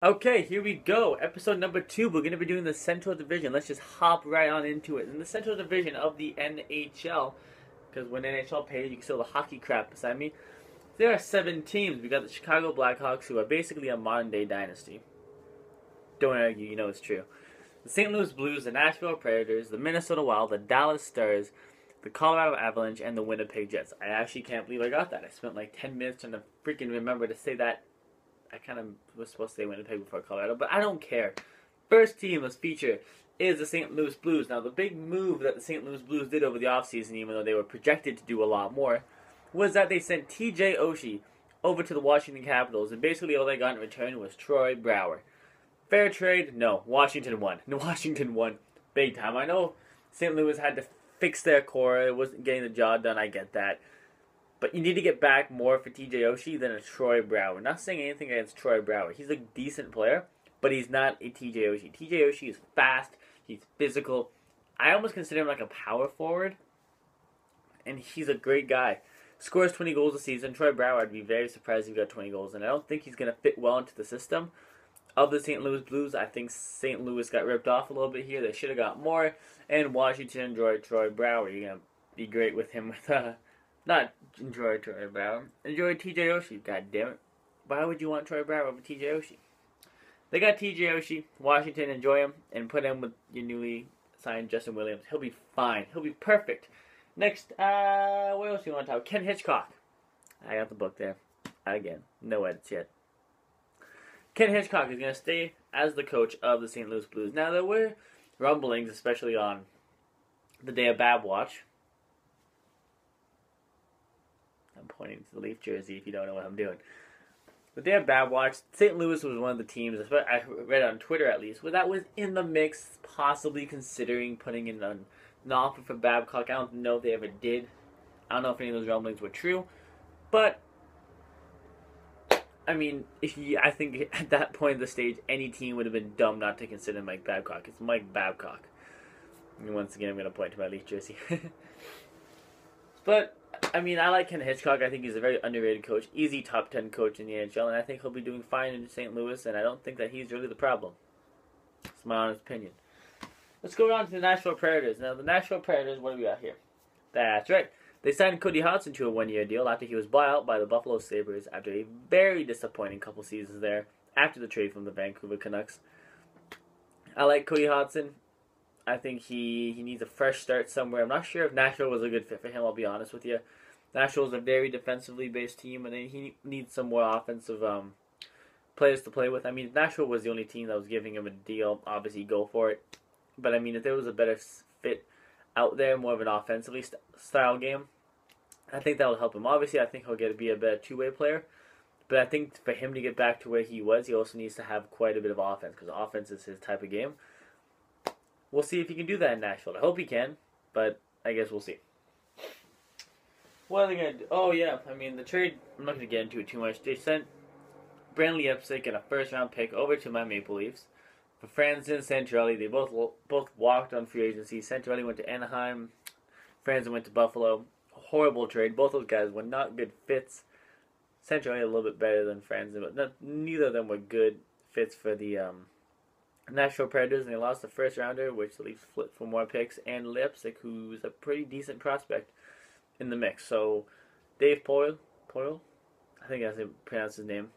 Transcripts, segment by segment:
Okay, here we go. Episode number 2. We're going to be doing the Central Division. Let's just hop right on into it. In the Central Division of the NHL, because when NHL pays, you can steal the hockey crap beside me. There are 7 teams. We got the Chicago Blackhawks, who are basically a modern-day dynasty. Don't argue, you know it's true. The St. Louis Blues, the Nashville Predators, the Minnesota Wild, the Dallas Stars, the Colorado Avalanche, and the Winnipeg Jets. I actually can't believe I got that. I spent like 10 minutes trying to freaking remember to say that. I kind of was supposed to say Winnipeg before Colorado, but I don't care. First team let's feature is the St. Louis Blues. Now, the big move that the St. Louis Blues did over the offseason, even though they were projected to do a lot more, was that they sent TJ Oshie over to the Washington Capitals, and basically all they got in return was Troy Brouwer. Fair trade? No. Washington won. Washington won big time. I know St. Louis had to fix their core. It wasn't getting the job done. I get that. But you need to get back more for TJ Oshie than a Troy Brouwer. Not saying anything against Troy Brouwer. He's a decent player, but he's not a TJ Oshie. TJ Oshie is fast. He's physical. I almost consider him like a power forward. And he's a great guy. Scores 20 goals a season. Troy Brouwer, I'd be very surprised if he got 20 goals. And I don't think he's going to fit well into the system of the St. Louis Blues. I think St. Louis got ripped off a little bit here. They should have got more. And Washington enjoyed Troy Brouwer. You're going to be great with him with not enjoy Troy Brouwer. Enjoy TJ Oshie, god damn it. Why would you want Troy Brouwer over TJ Oshie? They got TJ Oshie. Washington, enjoy him. And put him with your newly signed Justin Williams. He'll be fine. He'll be perfect. Next, what else do you want to talk about? Ken Hitchcock. I got the book there. Again, no edits yet. Ken Hitchcock is going to stay as the coach of the St. Louis Blues. Now, there were rumblings, especially on the day of Bab Watch. I'm pointing to the Leaf jersey if you don't know what I'm doing. The day of Bab Watch, St. Louis was one of the teams, I read on Twitter at least, where that was in the mix, possibly considering putting in an offer for Babcock. I don't know if they ever did. I don't know if any of those rumblings were true. But, I mean, I think at that point of the stage, any team would have been dumb not to consider Mike Babcock. It's Mike Babcock. And once again, I'm going to point to my Leaf jersey. But, I mean, I like Ken Hitchcock. I think he's a very underrated coach. Easy top 10 coach in the NHL, and I think he'll be doing fine in St. Louis, and I don't think that he's really the problem. It's my honest opinion. Let's go on to the Nashville Predators. Now, the Nashville Predators, what do we got here? That's right. They signed Cody Hodgson to a one-year deal after he was bought out by the Buffalo Sabres after a very disappointing couple seasons there after the trade from the Vancouver Canucks. I like Cody Hodgson. I think he needs a fresh start somewhere. I'm not sure if Nashville was a good fit for him, I'll be honest with you. Nashville is a very defensively based team, and he needs some more offensive players to play with. I mean, if Nashville was the only team that was giving him a deal, obviously go for it. But, I mean, if there was a better fit out there, more of an offensively style game, I think that will help him. Obviously, I think he'll be a better two-way player. But I think for him to get back to where he was, he also needs to have quite a bit of offense, because offense is his type of game. We'll see if he can do that in Nashville. I hope he can, but I guess we'll see. What are they going to do? Oh, yeah, I mean, the trade, I'm not going to get into it too much. They sent Brantley Epsick and a first-round pick over to my Maple Leafs. For Franzen and Santorelli, they both walked on free agency. Santorelli went to Anaheim. Franzen went to Buffalo. Horrible trade. Both those guys were not good fits. Santorelli a little bit better than Franzen, but neither of them were good fits for the Nashville Predators, and they lost the first rounder, which the Leafs flipped for more picks, and Epsick, who's a pretty decent prospect in the mix. So, Dave Poile, I think that's how you pronounce his name.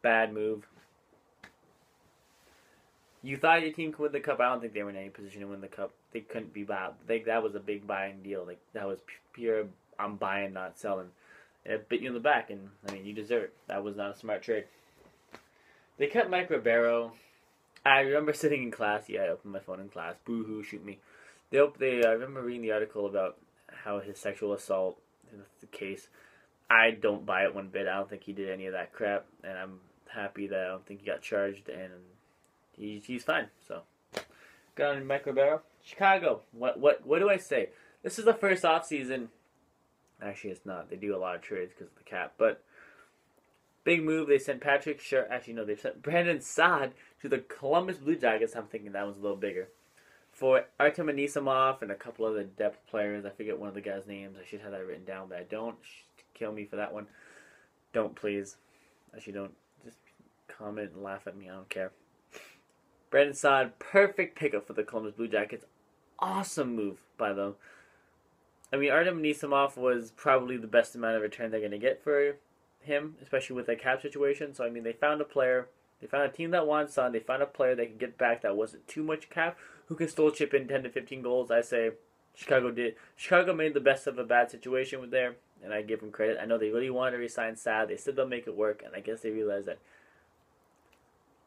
Bad move. You thought your team could win the cup. I don't think they were in any position to win the cup. They couldn't be bought. That was a big buying deal. That was pure, I'm buying, not selling. And it bit you in the back, and, I mean, you deserve it. That was not a smart trade. They cut Mike Ribeiro. I remember sitting in class. Yeah, I opened my phone in class. Boo-hoo, shoot me. I remember reading the article about how his sexual assault is the case. I don't buy it one bit. I don't think he did any of that crap, and I'm happy that I don't think he got charged, and he's fine. So, got on Mike Ribeiro. Chicago. What do I say? This is the first offseason. Actually, it's not. They do a lot of trades because of the cap, but big move. They sent they sent Brandon Saad to the Columbus Blue Jackets. I'm thinking that one's a little bigger. For Artem Anisimov and a couple other depth players. I forget one of the guys' names. I should have that written down, but I don't. Kill me for that one. Don't, please. Actually, don't. Just comment and laugh at me. I don't care. Brandon Saad, perfect pickup for the Columbus Blue Jackets. Awesome move by them. I mean, Artem Anisimov was probably the best amount of return they're going to get for him, especially with the cap situation. So, I mean, they found a player. They found a team that wants Son. They found a player they could get back that wasn't too much cap, who can still chip in 10 to 15 goals. I say Chicago did. Chicago made the best of a bad situation with there, and I give them credit. I know they really wanted to resign Saad. They said they'll make it work, and I guess they realized that.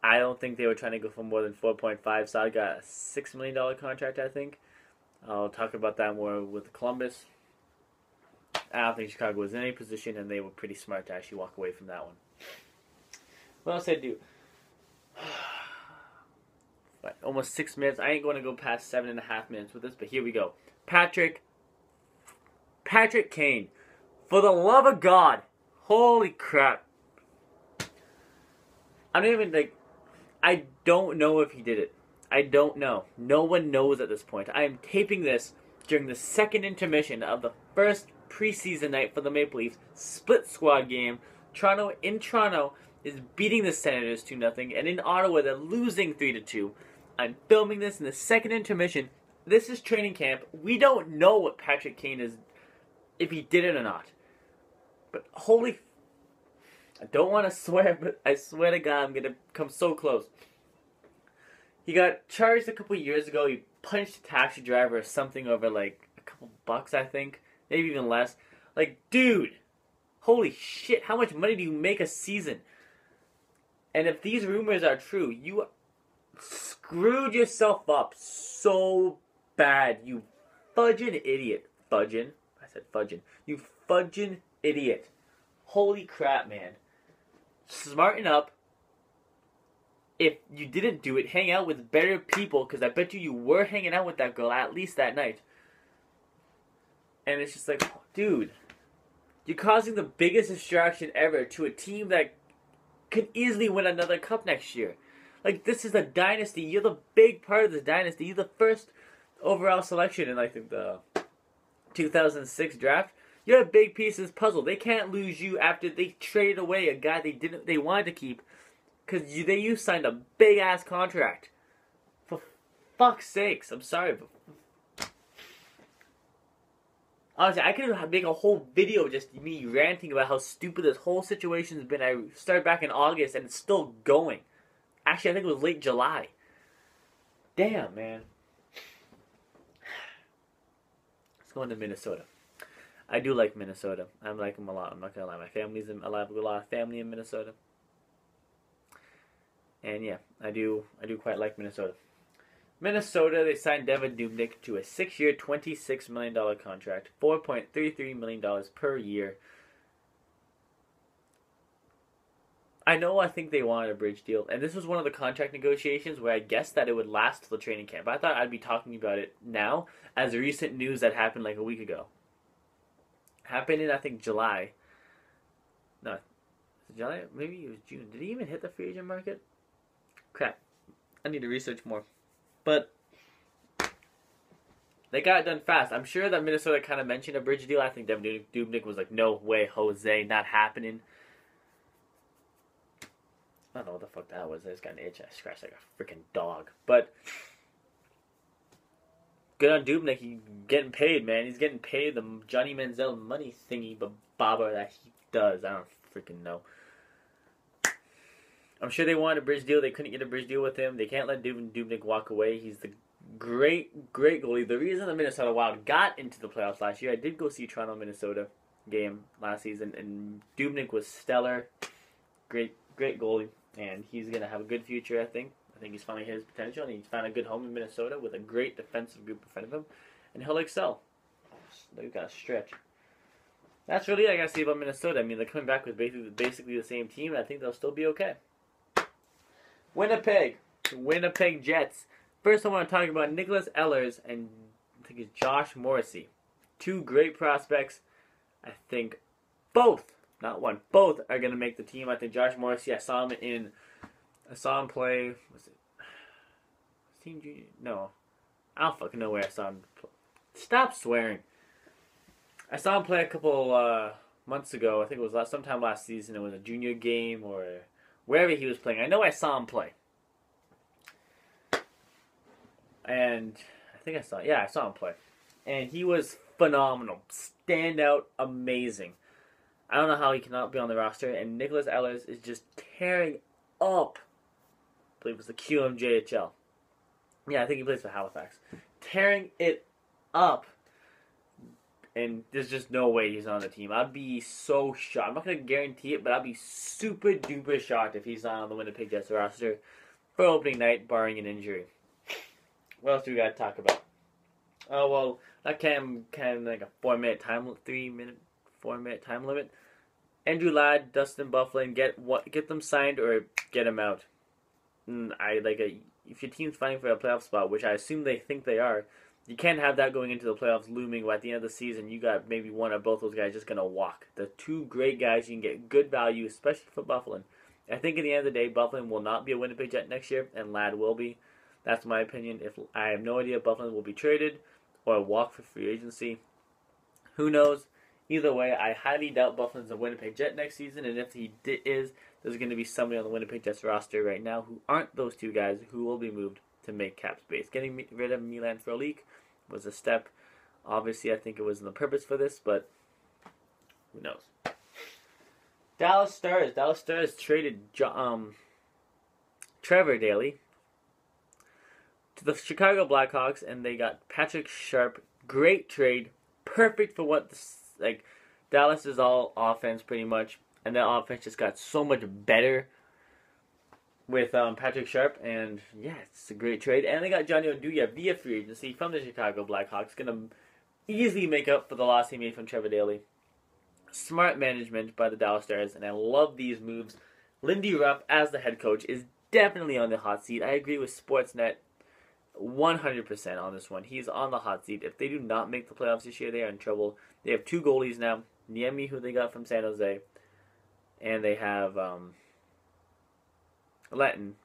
I don't think they were trying to go for more than 4.5. Saad got a $6 million contract, I think. I'll talk about that more with Columbus. I don't think Chicago was in any position, and they were pretty smart to actually walk away from that one. What else did I do? Almost 6 minutes. I ain't going to go past 7.5 minutes with this, but here we go. Patrick Kane. For the love of God. Holy crap. I don't know if he did it. I don't know. No one knows at this point. I am taping this during the second intermission of the first preseason night for the Maple Leafs. Split squad game. Toronto is beating the Senators 2-0, and in Ottawa they're losing 3-2. I'm filming this in the second intermission. This is training camp. We don't know what Patrick Kane is, if he did it or not. But I don't want to swear, but I swear to God I'm going to come so close. He got charged a couple years ago. He punched a taxi driver or something over like a couple bucks, I think. Maybe even less. Like, dude, holy shit, how much money do you make a season? And if these rumors are true, you screwed yourself up so bad. You fudging idiot. Fudging? I said fudging. You fudging idiot. Holy crap, man. Smarten up. If you didn't do it, hang out with better people, because I bet you were hanging out with that girl at least that night. And it's just like, dude, you're causing the biggest distraction ever to a team that could easily win another cup next year. Like, this is a dynasty. You're the big part of this dynasty. You're the first overall selection in, I think, the 2006 draft. You're a big piece of this puzzle. They can't lose you after they traded away a guy they wanted to keep, because you signed a big ass contract. For fuck's sakes, I'm sorry, but honestly, I could make a whole video just me ranting about how stupid this whole situation's been. I started back in August and it's still going. Actually, I think it was late July. Damn, man. Let's go into Minnesota. I do like Minnesota. I like them a lot. I'm not gonna lie. I have a lot of family in Minnesota. And yeah, I do quite like Minnesota. Minnesota, they signed Devin Dubnyk to a 6-year, $26 million contract, $4.33 million per year. I think they wanted a bridge deal, and this was one of the contract negotiations where I guessed that it would last till the training camp. I thought I'd be talking about it now as recent news that happened like a week ago. Happened in, I think, July. No, July? Maybe it was June. Did he even hit the free agent market? Crap. I need to research more. But they got it done fast. I'm sure that Minnesota kind of mentioned a bridge deal. I think Devin Dubnyk was like, no way, Jose, not happening. I don't know what the fuck that was. I just got an itch. I scratched like a freaking dog. But good on Dubnyk. He's getting paid, man. He's getting paid the Johnny Manziel money thingy, but baba that he does. I don't freaking know. I'm sure they wanted a bridge deal. They couldn't get a bridge deal with him. They can't let Dubnyk walk away. He's the great goalie. The reason the Minnesota Wild got into the playoffs last year, I did go see Toronto-Minnesota game last season, and Dubnyk was stellar. Great goalie. And he's going to have a good future, I think. I think he's finally hit his potential, and he's found a good home in Minnesota with a great defensive group in front of him. And he'll excel. They've got to stretch. That's really all I got to say about Minnesota. I mean, they're coming back with basically the same team, and I think they'll still be okay. Winnipeg Jets. First, I want to talk about Nicholas Ehlers and I think it's Josh Morrissey. Two great prospects. I think both are going to make the team. I think Josh Morrissey, I saw him play, was it Team Junior? No. I don't fucking know where I saw him play. Stop swearing. I saw him play a couple months ago. I think it was sometime last season. It was a junior game or wherever he was playing. I know I saw him play. And I saw him play. And he was phenomenal. Standout, amazing. I don't know how he cannot be on the roster. And Nicholas Ehlers is just tearing up. I believe it was the QMJHL. Yeah, I think he plays for Halifax. Tearing it up. And there's just no way he's on the team. I'd be so shocked. I'm not going to guarantee it, but I'd be super duper shocked if he's not on the Winnipeg Jets roster for opening night, barring an injury. What else do we got to talk about? Oh, well, that can like a 4-minute time, 4-minute time limit. Andrew Ladd, Dustin Byfuglien, get them signed or get them out. If your team's fighting for a playoff spot, which I assume they think they are, you can't have that going into the playoffs looming. At the end of the season, you got maybe one or both those guys just gonna walk. The two great guys, you can get good value, especially for Byfuglien. I think at the end of the day, Byfuglien will not be a Winnipeg Jet next year, and Ladd will be. That's my opinion. If I have no idea if Byfuglien will be traded or walk for free agency. Who knows? Either way, I highly doubt Byfuglien's a Winnipeg Jet next season, and if he is, there's going to be somebody on the Winnipeg Jets roster right now who aren't those two guys who will be moved to make cap space. Getting rid of Milan Frolik was a step. Obviously, I think it wasn't the purpose for this, but who knows? Dallas Stars. Dallas Stars traded Trevor Daley to the Chicago Blackhawks, and they got Patrick Sharp. Great trade. Perfect for what Dallas is all offense pretty much, and that offense just got so much better with Patrick Sharp, and yeah, it's a great trade. And they got Johnny Oduya via free agency from the Chicago Blackhawks, gonna easily make up for the loss he made from Trevor Daley. Smart management by the Dallas Stars, and I love these moves. Lindy Ruff as the head coach is definitely on the hot seat. I agree with Sportsnet 100% on this one. He's on the hot seat. If they do not make the playoffs this year, they are in trouble. They have two goalies now. Niemi, who they got from San Jose, and they have Letton.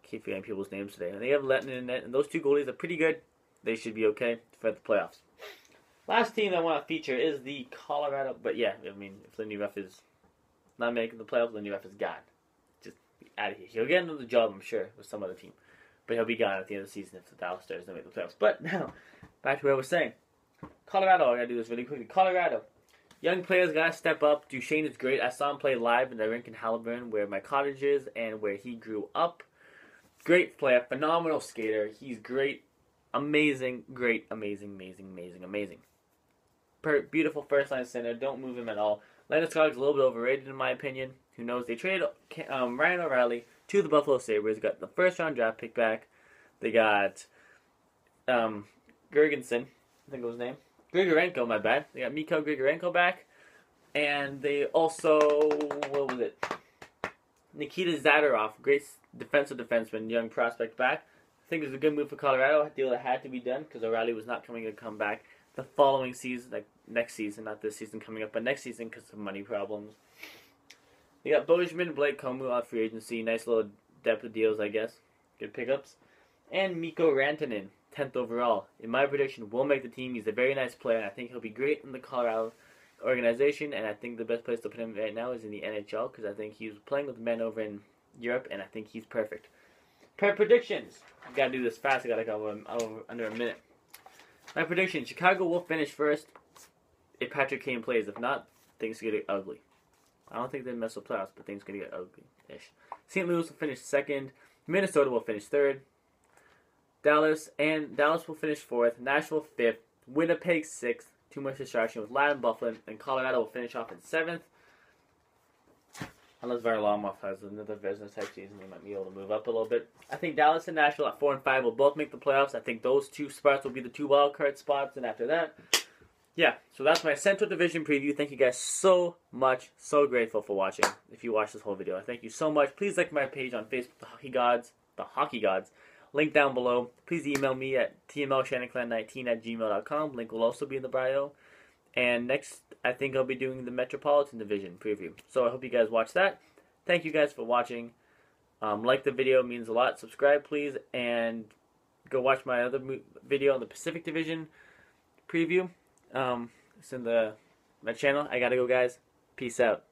Keep forgetting people's names today. And they have Letton in net, and those two goalies are pretty good. They should be okay for the playoffs. Last team I want to feature is the Colorado. But yeah, I mean, if Lindy Ruff is not making the playoffs, Lindy Ruff is gone. Just be out of here. He'll get another job, I'm sure, with some other team. But he'll be gone at the end of the season if the Dallas Stars don't make the playoffs. But now, back to what I was saying. Colorado, I gotta do this really quickly. Colorado. Young players gotta step up. Duchesne is great. I saw him play live in the rink in Halliburton, where my cottage is and where he grew up. Great player, phenomenal skater. He's great, amazing, great, amazing. Beautiful first line center. Don't move him at all. Landeskog's a little bit overrated in my opinion. Who knows? They traded Ryan O'Reilly to the Buffalo Sabres. Got the first round draft pick back. They got Gergensen, I think it was his name. Grigorenko, my bad. They got Mikko Grigorenko back. And they also, what was it? Nikita Zadorov, great defensive defenseman, young prospect back. I think it was a good move for Colorado. A deal that had to be done because O'Reilly was not coming to come back the following season, like next season, not this season coming up, but next season because of money problems. They got Bozeman, Blake Comu on free agency. Nice little depth of deals, I guess. Good pickups. And Mikko Rantanen, 10th overall. In my prediction, will make the team. He's a very nice player, and I think he'll be great in the Colorado organization. And I think the best place to put him right now is in the NHL because I think he's playing with men over in Europe, and I think he's perfect. Predictions. I gotta do this fast. I gotta go under a minute. My prediction: Chicago will finish first if Patrick Kane plays. If not, things get ugly. I don't think they mess with playoffs, but things gonna get ugly-ish. St. Louis will finish second. Minnesota will finish third. Dallas will finish fourth. Nashville fifth. Winnipeg sixth. Too much distraction with Ladd and Byfuglien, and Colorado will finish off in seventh. Unless Varlamov has another business type season, they might be able to move up a little bit. I think Dallas and Nashville at 4 and 5 will both make the playoffs. I think those two spots will be the two wild card spots, and after that, yeah. So that's my Central Division preview. Thank you guys so much. So grateful for watching. If you watched this whole video, I thank you so much. Please like my page on Facebook, The Hockey Gods. Link down below. Please email me at tmlshannonclan19@gmail.com. Link will also be in the bio. And next, I think I'll be doing the Metropolitan Division preview. So I hope you guys watch that. Thank you guys for watching. Like the video, means a lot. Subscribe, please. And go watch my other video on the Pacific Division preview. It's in my channel. I gotta go, guys. Peace out.